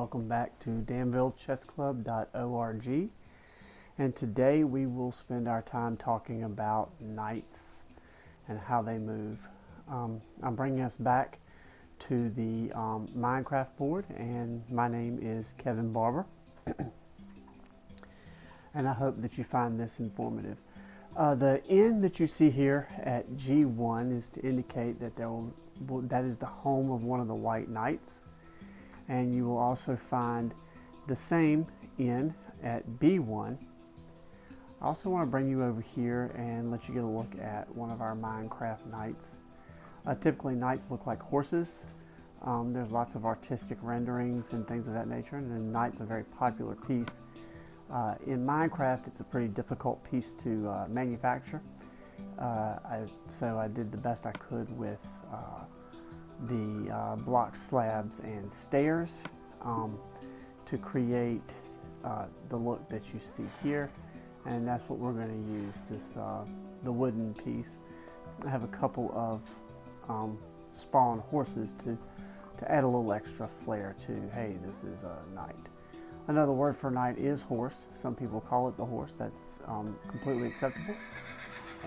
welcome back to Danville Chess Club.org, and today we will spend our time talking about knights and how they move. I'm bringing us back to the Minecraft board, and my name is Kevin Barbour, and I hope that you find this informative. The N that you see here at G1 is to indicate that that is the home of one of the white knights. And you will also find the same N at B1. I also want to bring you over here and let you get a look at one of our Minecraft knights. Typically knights look like horses. There's lots of artistic renderings and things of that nature, and then knight's a very popular piece. In Minecraft, it's a pretty difficult piece to manufacture. So I did the best I could with the block slabs and stairs to create the look that you see here, and that's what we're going to use, the wooden piece. I have a couple of spawn horses to add a little extra flair to, hey, this is a knight. Another word for knight is horse. Some people call it the horse. That's completely acceptable.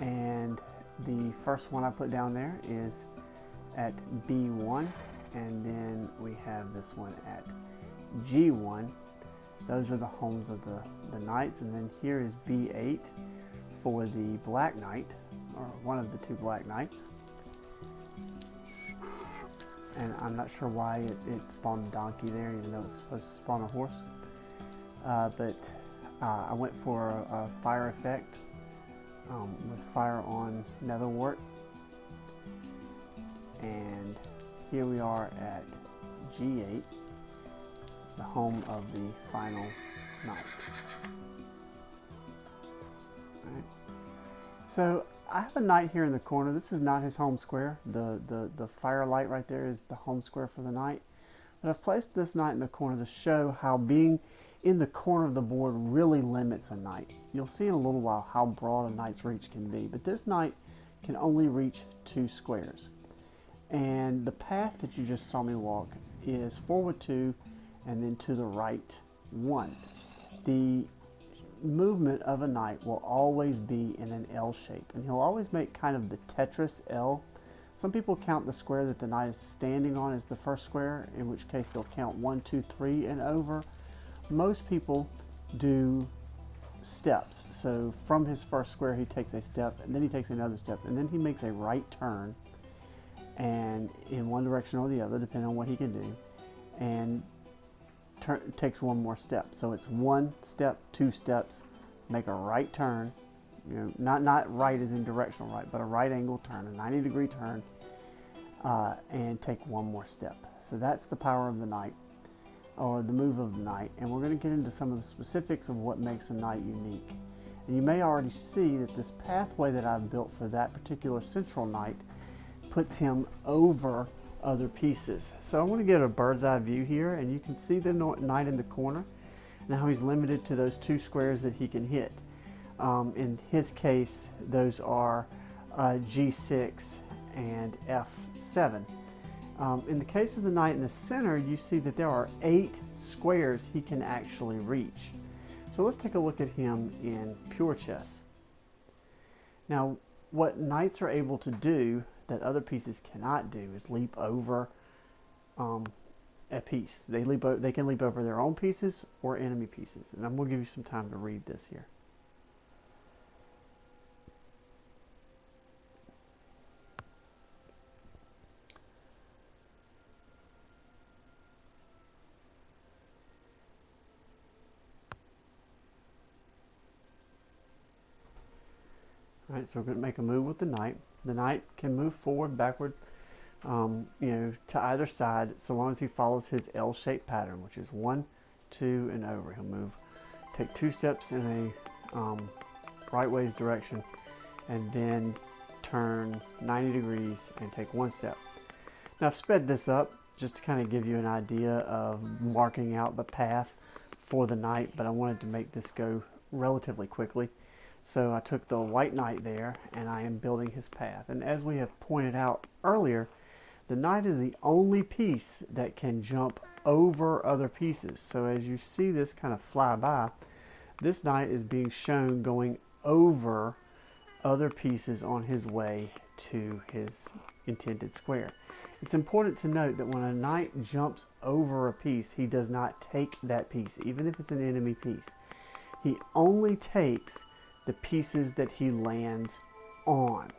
And the first one I put down there is at B1, and then we have this one at G1. Those are the homes of the knights, and then here is B8 for the black knight, or one of the two black knights. And I'm not sure why it spawned a donkey there, even though it's supposed to spawn a horse. But I went for a fire effect with fire on netherwort. And here we are at G8, the home of the final knight. Right. So I have a knight here in the corner. This is not his home square. The firelight right there is the home square for the knight. But I've placed this knight in the corner to show how being in the corner of the board really limits a knight. You'll see in a little while how broad a knight's reach can be, but this knight can only reach 2 squares. And the path that you just saw me walk is forward 2 and then to the right 1. The movement of a knight will always be in an L shape, and he'll always make kind of the Tetris L. Some people count the square that the knight is standing on as the first square, in which case they'll count 1, 2, 3 and over. Most people do steps. So from his first square he takes a step, and then he takes another step, and then he makes a right turn, and in one direction or the other, depending on what he can do, and takes one more step. So it's 1 step, 2 steps, make a right turn, not right as in directional right, but a right angle turn, a 90-degree turn, and take one more step. So that's the power of the knight, or the move of the knight, and we're going to get into some of the specifics of what makes a knight unique. And you may already see that this pathway that I've built for that particular central knight puts him over other pieces. So I want to get a bird's eye view here, and you can see the knight in the corner. Now he's limited to those 2 squares that he can hit. In his case, those are G6 and F7. In the case of the knight in the center, you see that there are 8 squares he can actually reach. So let's take a look at him in pure chess. Now, what knights are able to do that other pieces cannot do is leap over a piece. They can leap over their own pieces or enemy pieces. And I'm going to give you some time to read this here. Alright, so we're going to make a move with the knight. The knight can move forward, backward, to either side, so long as he follows his L-shaped pattern, which is 1, 2, and over. He'll take 2 steps in a right ways direction, and then turn 90 degrees and take 1 step. Now I've sped this up just to kind of give you an idea of marking out the path for the knight, but I wanted to make this go relatively quickly. So I took the white knight there, and I am building his path. And as we have pointed out earlier, The knight is the only piece that can jump over other pieces. So as you see this kind of fly by, this knight is being shown going over other pieces on his way to his intended square. It's important to note that when a knight jumps over a piece, he does not take that piece, even if it's an enemy piece. He only takes the pieces that he lands on.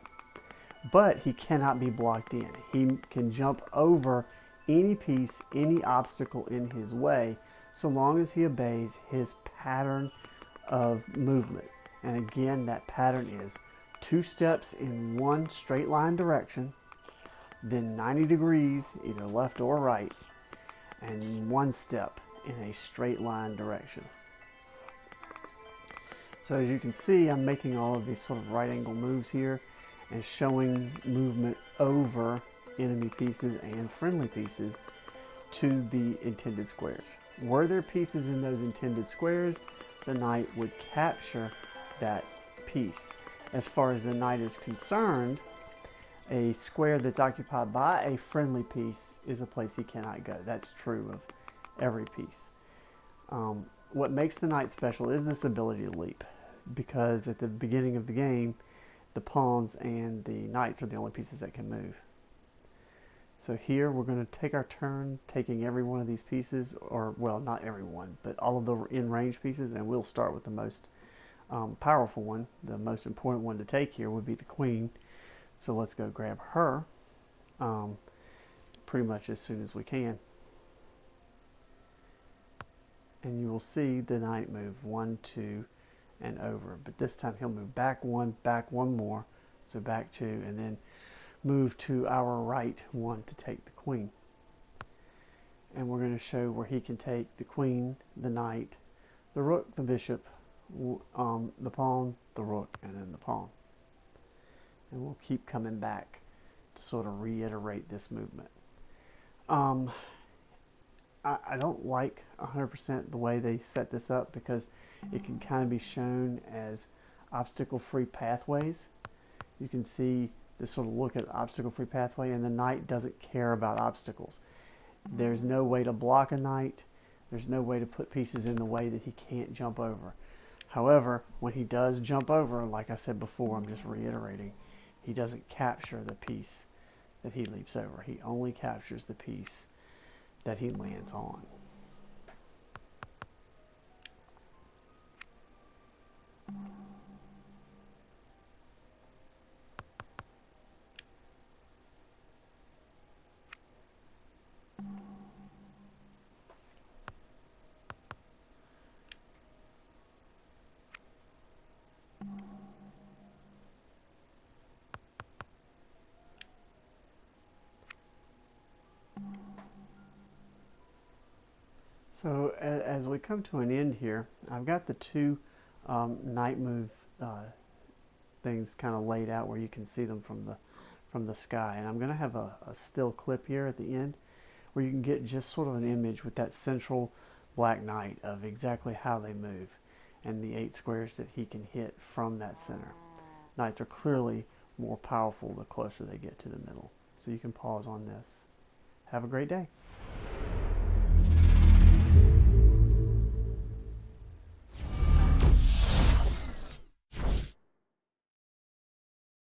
But he cannot be blocked in. He can jump over any piece, any obstacle in his way, so long as he obeys his pattern of movement. And again, that pattern is 2 steps in one straight line direction, then 90 degrees, either left or right, and 1 step in a straight line direction. So as you can see, I'm making all of these sort of right angle moves here and showing movement over enemy pieces and friendly pieces to the intended squares. Were there pieces in those intended squares, the knight would capture that piece. As far as the knight is concerned, a square that's occupied by a friendly piece is a place he cannot go. That's true of every piece. What makes the knight special is this ability to leap, because at the beginning of the game, the pawns and the knights are the only pieces that can move. So here we're going to take our turn taking every one of these pieces, or well, not every one, but all of the in-range pieces, and we'll start with the most powerful one. The most important one to take here would be the queen. So let's go grab her pretty much as soon as we can. And you will see the knight move 1, 2, and over. But this time he'll move back 1 more. So back 2, and then move to our right 1 to take the queen. And we're going to show where he can take the queen, the knight, the rook, the bishop, the pawn, the rook, and then the pawn. And we'll keep coming back to sort of reiterate this movement. I don't like 100% the way they set this up, because it can kind of be shown as obstacle-free pathways. You can see this sort of look at obstacle-free pathway, and the knight doesn't care about obstacles. There's no way to block a knight. There's no way to put pieces in the way that he can't jump over. However, when he does jump over, like I said before, I'm just reiterating, he doesn't capture the piece that he leaps over. He only captures the piece that he lands on. So as we come to an end here, I've got the 2 night move things kind of laid out where you can see them from the sky, and I'm going to have a still clip here at the end where you can get just sort of an image with that central black knight of exactly how they move and the 8 squares that he can hit from that center. Knights are clearly more powerful the closer they get to the middle. So you can pause on this. Have a great day.